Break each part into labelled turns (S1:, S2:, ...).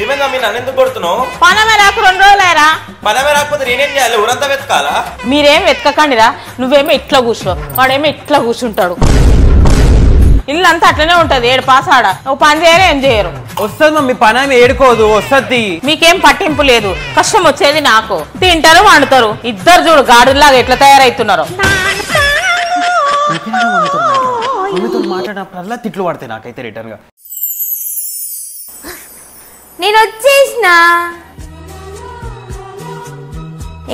S1: ఏమైందా మీ నన్ను ఎందుకు కొడుతున్నావు?
S2: పనమే రాకు 2 రోజులేరా.
S1: పనమే రాకపోతే నేనేం చేయాలి? ఊరంతా వెతకాలా?
S2: మీరేం వెతకకండిరా. నువ్వేమో ఇట్లా కూర్చో, వాడేమో ఇట్లా కూర్చుంటాడు. ఇల్లు అంతా అట్లనే ఉంటది. 7 పాసాడ ఒక పని చేయరు ఏం చేయరు.
S3: వస్తుంది మమ్మీ, పని ఆమె ఏడుకోదు, వస్తుంది.
S2: మీకేం పట్టింపు లేదు. కష్టం వచ్చేది నాకు. తింటారు వండుతారు. ఇద్దరు చూడు గాడులాగా ఎట్లా తయారైతున్నారు.
S3: మాట్లాడినప్పుడల్లా తిట్లు పడతాయి నాకైతే రిటర్న్ గా.
S4: నేను వచ్చేసిన.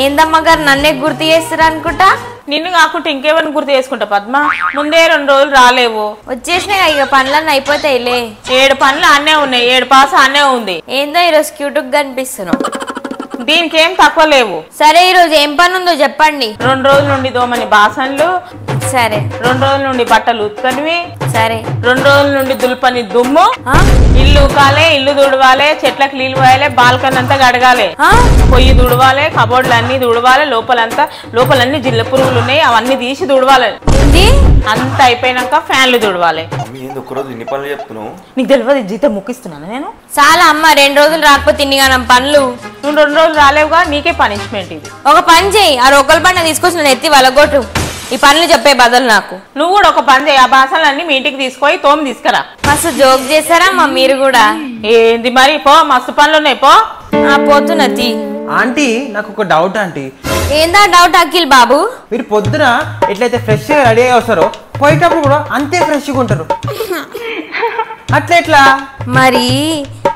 S4: ఏందమ్మా గారు నన్నే గుర్తు చేస్తారు అనుకుంటా.
S2: నిన్ను కాకుంటే ఇంకేమైనా గుర్తు చేసుకుంటా పద్మ. ముందే 2 రోజులు రాలేవు.
S4: వచ్చేసినా ఇక పనులన్నీ అయిపోతాయిలే.
S2: 7 పనులు అన్నే ఉన్నాయి. 7 పాస అన్నే ఉంది.
S4: ఏందో ఈరోజు క్యూట్గా కనిపిస్తున్నావు.
S2: దీనికి ఏం తక్కువ లేవు.
S4: సరే ఈరోజు ఏం పని ఉందో చెప్పండి.
S2: 2 రోజుల నుండి దోమని బాసన్లు.
S4: సరే.
S2: 2 రోజుల నుండి బట్టలు ఉతుకనివి.
S4: సరే.
S2: 2 రోజుల నుండి దుల్పని దుమ్ము. ఇల్లు ఊకాలే, ఇల్లు తుడవాలి, చెట్లకు నీళ్ళు పోయాలి, బాల్కన్ అంతా గడగాలి, పొయ్యి తుడవాలి, కబోర్డులు అన్ని తుడవాలి, లోపలన్నీ జిల్ల పురుగులు ఉన్నాయి అవన్నీ తీసి తుడవాలి. అంత అయిపోయినాక ఫ్యాన్లు తుడవాలి. నీకు తెలియదు జీతం ముక్కిస్తున్నాను నేను.
S4: చాలా అమ్మ 2 రోజులు రాకపోతే ఇన్నిగానం పనులు.
S2: నువ్వు 2 రోజులు రాలేవుగా, నీకే పనిష్మెంట్ ఇది.
S4: ఒక పని చేయి, ఆ రొక్కల బండ తీసుకొచ్చి ఎత్తి వలగొట్టు. ఈ పనులు చెప్పే బదులు నాకు.
S2: నువ్వు కూడా ఒక పని చేయి, ఆ బాసనలన్నీ మీ ఇంటికి తీసుకొని తోమి తీసుకురా.
S4: మస్తు జోక్ చేశారా మా మీరు కూడా.
S2: ఏంది మరి, పో మస్తు పనులు ఉన్నాయి, పో.
S4: పోతున్నది.
S3: ఆంటీ నాకు ఒక డౌట్ ఆంటీ.
S4: ఏందా డౌట్ అఖిల్ బాబు?
S3: మీరు పొద్దున ఎట్లయితే ఫ్రెష్ గా రెడీ అయ్యి వస్తారో పోయేటప్పుడు కూడా అంతే ఫ్రెష్గా ఉంటారు. అట్లా
S4: మరి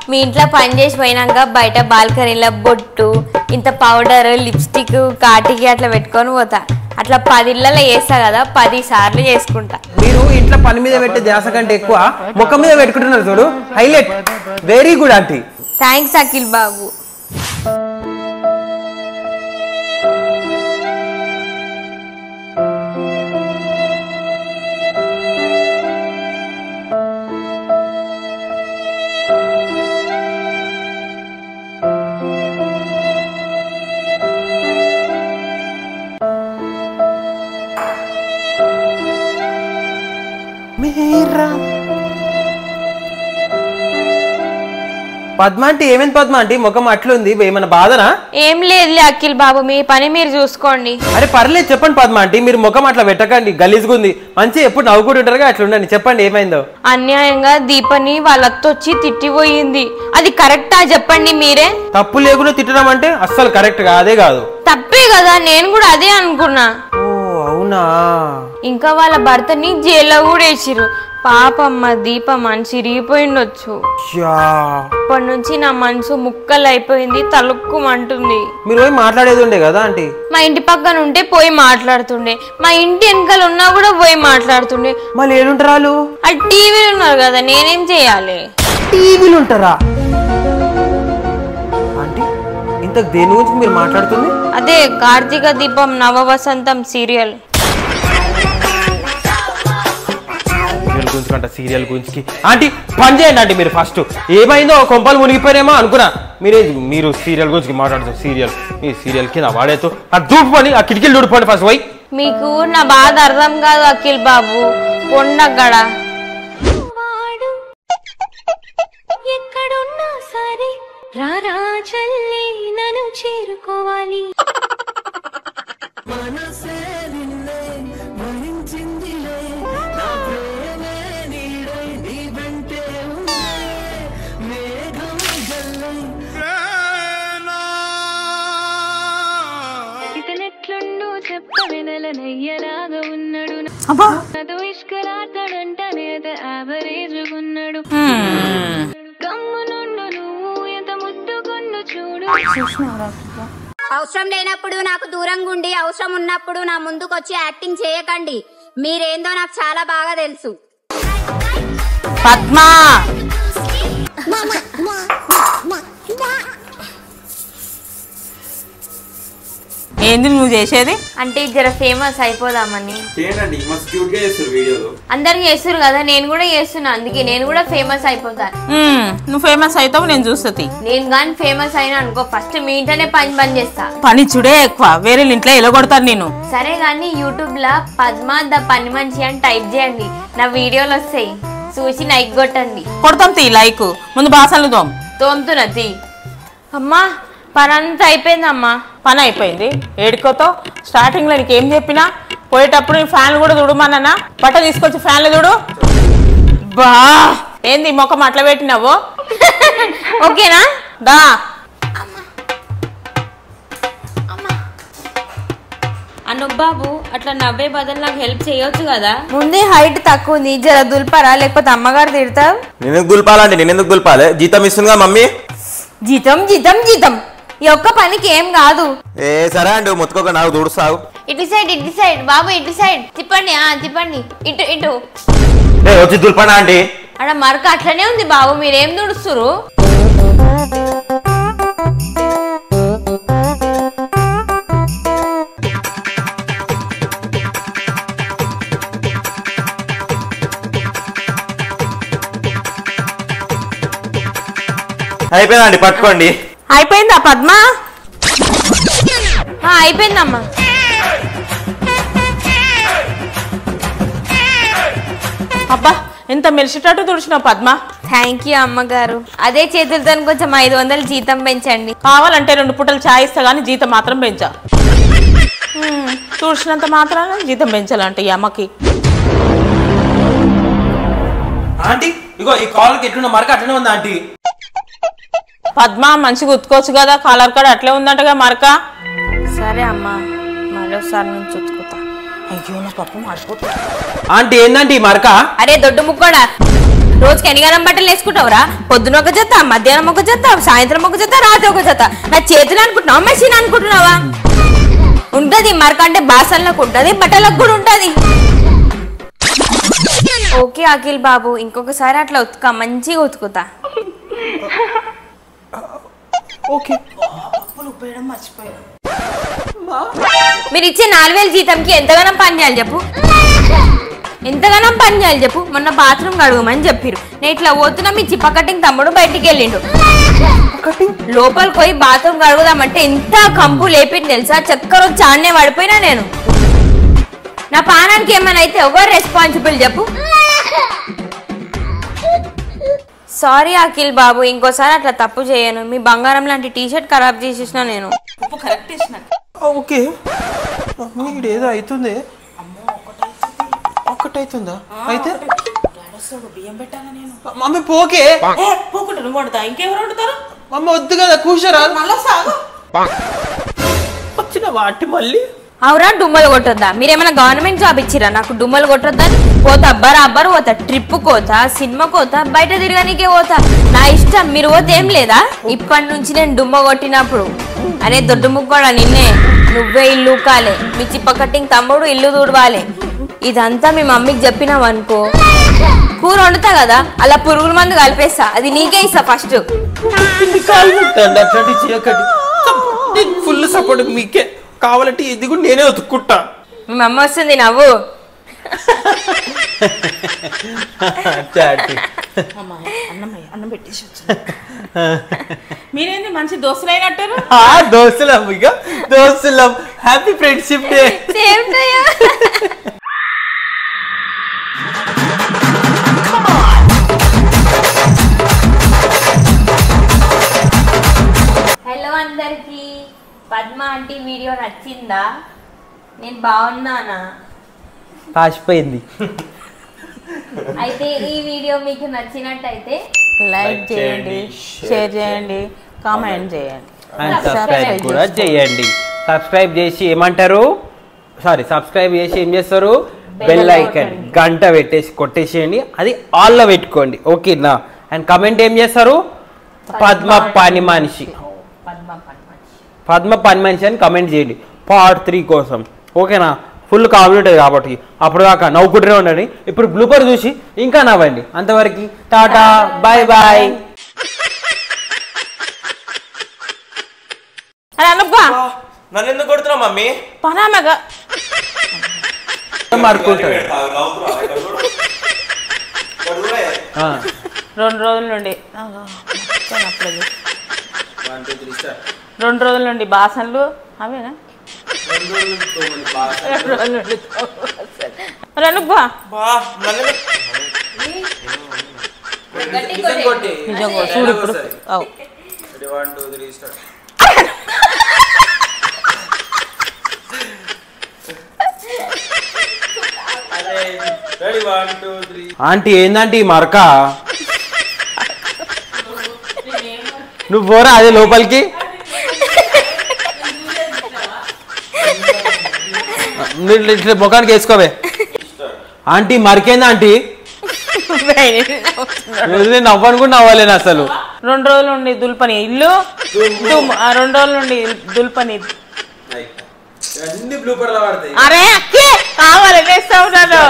S4: మీ ఇంట్లో పని చేసి పోయినాక బయట బాల్కనీలో బొట్టు, ఇంత పౌడర్, లిప్స్టిక్, కాటికి అట్లా పెట్టుకొని పోతా. అట్లా 10 ఇళ్ళలో చేస్తా కదా, 10 సార్లు చేసుకుంటా.
S3: మీరు ఇంట్లో పని మీద పెట్టే ధ్యాస కంటే ఎక్కువ ముఖం మీద పెట్టుకుంటున్నారు చూడు, highlight. Very good aunty.
S4: Thanks Akhil Babu.
S3: Padma aunty ఏమైంది? పద్మ ఆంటీ ముఖం అట్లుంది, ఏమైనా బాధనా?
S4: ఏం లేదులే అఖిల్ బాబు, మీ పని మీరు చూసుకోండి.
S3: అరే పర్లేదు చెప్పండి పద్మ ఆంటీ, మీరు ముఖం అట్లా పెట్టకండి, గలీజ్గుంది. మంచి ఎప్పుడు నవ్వుకుంటుంటారుగా, అట్లా ఉండండి. చెప్పండి ఏమైందో.
S4: అన్యాయంగా దీపని వాళ్ళొచ్చి తిట్టిపోయింది. అది కరెక్టా చెప్పండి మీరే.
S3: తప్పు లేకుండా తిట్టడం అంటే అస్సలు కరెక్ట్ కాదే కాదు.
S4: తప్పే కదా, నేను కూడా అదే అనుకున్నా.
S3: అవునా?
S4: ఇంకా వాళ్ళ భర్తని జైల్లో కూడా వేసిరు. పాపమ్మ దీప మనసు ఇరిగిపోయిండొచ్చు. అప్పటి నుంచి నా మనసు ముక్కలు అయిపోయింది, తలుక్కుమంటుంది.
S3: మీరు పోయి మాట్లాడేది ఉండే కదా ఆంటీ.
S4: మా ఇంటి పక్కన ఉంటే పోయి మాట్లాడుతుండే, మా ఇంటి వెనకాల ఉన్నా కూడా పోయి మాట్లాడుతుండే.
S3: మళ్ళీ ఏడుంటారు?
S4: అది టీవీలు ఉన్నారు కదా, నేనేం చేయాలి?
S3: టీవీలు ఉంటారా ఆంటీ? ఇంత దేని గురించి మీరు మాట్లాడుతుంది?
S4: అదే కార్తీక దీపం నవ వసంతం సీరియల్
S3: గురించి. సీరియల్ గురించి ఆంటీ పని చేయండి ఆంటీ. మీరు ఫస్ట్ ఏమైందో కొంపలు మునిగిపోయినేమో అనుకున్నా, మీరు సీరియల్ గురించి మాట్లాడుతారు. ఈ సీరియల్ కింద వాడేతో ఆ దూడిపోండి, ఆ కిటికీలు దూడిపోండి ఫస్ట్ పోయి.
S4: మీకు నా బాధ అర్థం కాదు అఖిల్ బాబు. పొండగడ ఎక్కడున్నా సరే రారా చల్లి నన్ను చేరుకోవాలి.
S5: చెప్పనెలనయ్యలాగా ఉన్నాడు, నాతో ఇష్కలాడతాడంటనే యావరేజ్గున్నాడు. కమ్మునుండు నువ్వు ఎంత ముద్దుగుండు చూడు.
S6: అవసరం లేనప్పుడు నాకు దూరంగా ఉండి, అవసరం ఉన్నప్పుడు నా ముందుకొచ్చి యాక్టింగ్ చేయకండి. మీరేందో నాకు చాలా బాగా తెలుసు.
S2: పద్మా ఏంది నువ్వు చేసేది?
S4: అంటే జర ఫేమస్ అయిపోదామని. అందరు చేస్తారు కదా, నేను కూడా చేస్తున్నా, అందుకే నేను కూడా ఫేమస్ అయిపోతాను.
S2: నువ్వు ఫేమస్ అవుతావు, నేను చూస్తుంది.
S4: నేను కానీ ఫేమస్ అయినా అనుకో, ఫస్ట్ మీ ఇంటనే పని బంద్ చేస్తా.
S2: పని చూడే ఎక్కువ, వేరే ఇంట్లో ఎలా కొడతారు నేను.
S4: సరే గానీ యూట్యూబ్ లా పద్మ ద పని మనిషి అని టైప్ చేయండి, నా వీడియోలు వస్తాయి. చూసి నైక్ కొట్టండి.
S2: కొడతాం తీ లైక్ ముందు బాసన్లు తోమ్.
S4: తోముతున్నా తీ. అమ్మా పని అంతా అయిపోయిందమ్మా.
S2: పని అయిపోయింది. ఏడుకోతో స్టార్టింగ్ లో నీకేం చెప్పినా పోయేటప్పుడు నీ ఫ్యాన్లు కూడా తుడమన్నా. బట్ట తీసుకొచ్చి ఫ్యాన్లు తుడు. బా ఏంది మొక్క అట్లా పెట్టినావు?
S4: ఓకేనా?
S2: దా
S4: అనుబాబు అట్లా నవ్వే బదులు నాకు హెల్ప్ చేయొచ్చు కదా. ముందే హైట్ తక్కువ ఉంది, జర దుల్పరా లేకపోతే అమ్మగారు తిడతావు.
S1: నేనెందుకు దులపాలండి? నేనెందుకు దులపాలి? జీతం ఇస్తుందిగా మమ్మీ.
S4: జీతం జీతం జీతం ఈ ఒక్క పనికి ఏం కాదు.
S1: ఏ సరే అండి, ముత్తుకోక నాకు దూడుస్తావు.
S4: ఇటు సైడ్ బాబు, ఇటు సైడ్ తిప్పండి. తిప్పండి ఇటు ఇటు.
S1: వచ్చి దులపనా అండి?
S4: అక్కడ మరక అట్లనే ఉంది బాబు, మీరేం దుడుస్తురు?
S1: అయిపోయిందండి, పట్టుకోండి.
S2: అయిపోయిందా పద్మ?
S4: అయిపోయిందమ్మా.
S2: అబ్బా ఎంత మెలిసేటట్టు తుడిచినావు పద్మ.
S4: థ్యాంక్ యూ అమ్మగారు. అదే చేతులతో కొంచెం 500 జీతం పెంచండి.
S2: కావాలంటే 2 పూటలు చాయ్ ఇస్తా కానీ జీతం మాత్రం పెంచా. తుడిచినంత మాత్రాన జీతం పెంచాలంటే ఈ అమ్మకి.
S3: ఆంటీ ఇగో ఈ కాలర్కి ఎట్లున్న మరక అట్లనే ఉంది ఆంటీ.
S2: పద్మ మంచిగా ఉతుకోవచ్చు కదా, కాలర్ కాడ అట్లే ఉందంటగా మరక.
S4: సరే అమ్మా, మరోసారి నుంచి ఉతుకుతా.
S2: అయ్యో నా పప్పు మాడిపోతా.
S3: ఆంటీ ఏందంటే ఈ మరక?
S4: అరే దొడ్డు ముక్కోడా, రోజుకి ఎన్ని గనం బట్టలు వేసుకుంటావురా? పొద్దున ఒక జత, మధ్యాహ్నం ఒక జత, సాయంత్రం ఒక జత, రాత్రి ఒక జత. నా చేతులు అనుకుంటున్నావా మెషిన్ అనుకుంటున్నావా? ఉంటది మరక అంటే బాసన్లకు ఉంటది, బట్టలకు కూడా ఉంటది. ఓకే అఖిల్ బాబు, ఇంకొకసారి అట్లా ఉతుక, మంచిగా ఉతుకుతా.
S3: ఓకే.
S4: మీరు ఇచ్చే 4000 జీతంకి ఎంతగానం పని చేయాలి చెప్పు? ఎంతగానం పని చేయాలి చెప్పు? మొన్న బాత్రూమ్ కడుగుమని చెప్పిరు, నేను ఇట్లా పోతున్నా, మీ చిప్ప కటింగ్ తమ్ముడు బయటికి వెళ్ళిండు. లోపలికి పోయి బాత్రూమ్ కడుగుదామంటే ఎంత కంపు లేపింది తెలుసా? చక్కర వచ్చి ఆడనే పడిపోయినా నేను. నా పానానికి ఏమైనా అయితే ఎవరు రెస్పాన్సిబుల్ చెప్పు? సారీ అఖిల్ బాబు, ఇంకోసారి అట్లా తప్పు చేయను. మీ బంగారం లాంటి టీషర్ట్ ఖరాబ్ చేసేసిన నేను.
S3: ఓకే ఏదో అవుతుంది. ఒక్కటైతుందా? అయితే మమ్మీ పోకే.
S2: ఇంకెవరు వండుతారు?
S3: మమ్మీ వద్దు కదా, కూర్చోరా. వచ్చిన వాటి మళ్ళీ
S4: అవురా డుమ్మలు కొట్టొద్దా? మీరేమైనా గవర్నమెంట్ జాబ్ ఇచ్చిరా నాకు డుమ్మలు కొట్టొద్దని? పోతా బరాబర్ పోతా, ట్రిప్ పోతా, సినిమా పోతా, బయట తిరగనికే పోతా, నా ఇష్టం. మీరు పోతే ఏం లేదా? ఇప్పటి నుంచి నేను డుమ్మ కొట్టినప్పుడు అరే దొడ్డు ముక్కోడా నిన్నే, నువ్వే ఇల్లు కాలే, మీ చిప్ప కట్టింగ్ తమ్ముడు ఇల్లు తుడవాలి. ఇదంతా మీ మమ్మీకి చెప్పినావు అనుకో, కూర వండుతా కదా అలా పురుగుల మందు కలిపేస్తా, అది నీకే ఇస్తా ఫస్ట్.
S3: అట్లాంటి చేయకండి, ఫుల్ సపోర్ట్ మీకే. కావాలంటే ఇది కూడా నేనే ఉతుక్కుంటా.
S4: మీ మమ్మ వస్తుంది నవ్వు.
S2: అన్నం పెట్టేసి మీరేంది మంచి దోస్తులు అయినట్టారు?
S3: దోస్తులం, ఇక దోస్తులం. Happy friendship day.
S4: Same to you. Hello అందరికి, పద్మ ఆంటీ వీడియో నచ్చిందా? నేను బాగున్నానా?
S3: కాసిపోయింది.
S4: అయితే ఈ వీడియో మీకు నచ్చినట్టయితే
S2: లైక్ చేయండి, షేర్ చేయండి, కామెంట్ చేయండి,
S3: అండ్ సబ్స్క్రైబ్ కూడా చేయండి. సబ్స్క్రైబ్ చేసి ఏమంటారు? సబ్స్క్రైబ్ చేసి ఏం చేస్తారు? బెల్ ఐకాన్ గంట పెట్టేసి కొట్టేసేయండి, అది ఆల్లో పెట్టుకోండి. ఓకేనా? అండ్ కమెంట్ ఏం చేస్తారు? పద్మ పని మనిషి, పద్మ పని మనిషి అని కమెంట్ చేయండి పార్ట్ 3 కోసం. ఓకేనా? ఫుల్ కామెడీ ఉంటుంది కాబట్టి అప్పుడు దాకా నవ్వుకుంటూనే ఉండండి. ఇప్పుడు బ్లూపర్ చూసి ఇంకా నవ్వండి. అంతవరకు టాటా, బాయ్ బాయ్.
S2: అరే అనుబ్బా,
S1: నన్ను ఎందుకు కొడుతున్నావు మమ్మీ?
S2: పనామగా
S3: మరుకుంటాడు.
S2: 2 రోజుల నుండి 2 రోజుల నుండి బాసన్లు అవేనా? 2 రోజుల నుండి. నిజంగా చూడు ఇప్పుడు అవు.
S3: ఆంటీ ఏందంటే ఈ మరక నువ్వు పోరా అదే లోపలికి ఇట్లా ముఖానికి వేసుకోవే ఆంటీ మరికేందా ఆంటీ నవ్వను కూడా నవ్వలేను అసలు
S2: 2 రోజుల నుండి దుల్పని ఇల్లు 2 రోజుల నుండి దుల్పని
S3: అన్ని బ్లూపర్లు పడతాయి
S2: అరే అక్కే కావాలి వేస్తా ఉన్నాను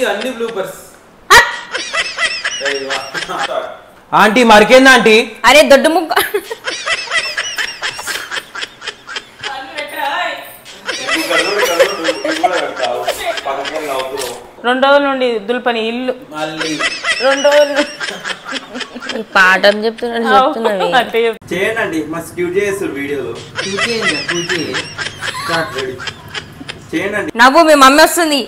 S3: అన్ని బ్లూపర్స్ ఆంటీ మరికేందా ఆంటీ
S4: అరే దొడ్డు ముక్క
S2: 2 రోజుల నుండి దుల్పని ఇల్లు 2 రోజులు
S4: పాఠం చెప్తున్నాను
S2: అంటే
S1: చేయండి మస్తు క్యూట్ చేస్తారు వీడియోలో చేయండి
S4: నవ్వు మీ మమ్మీ వస్తుంది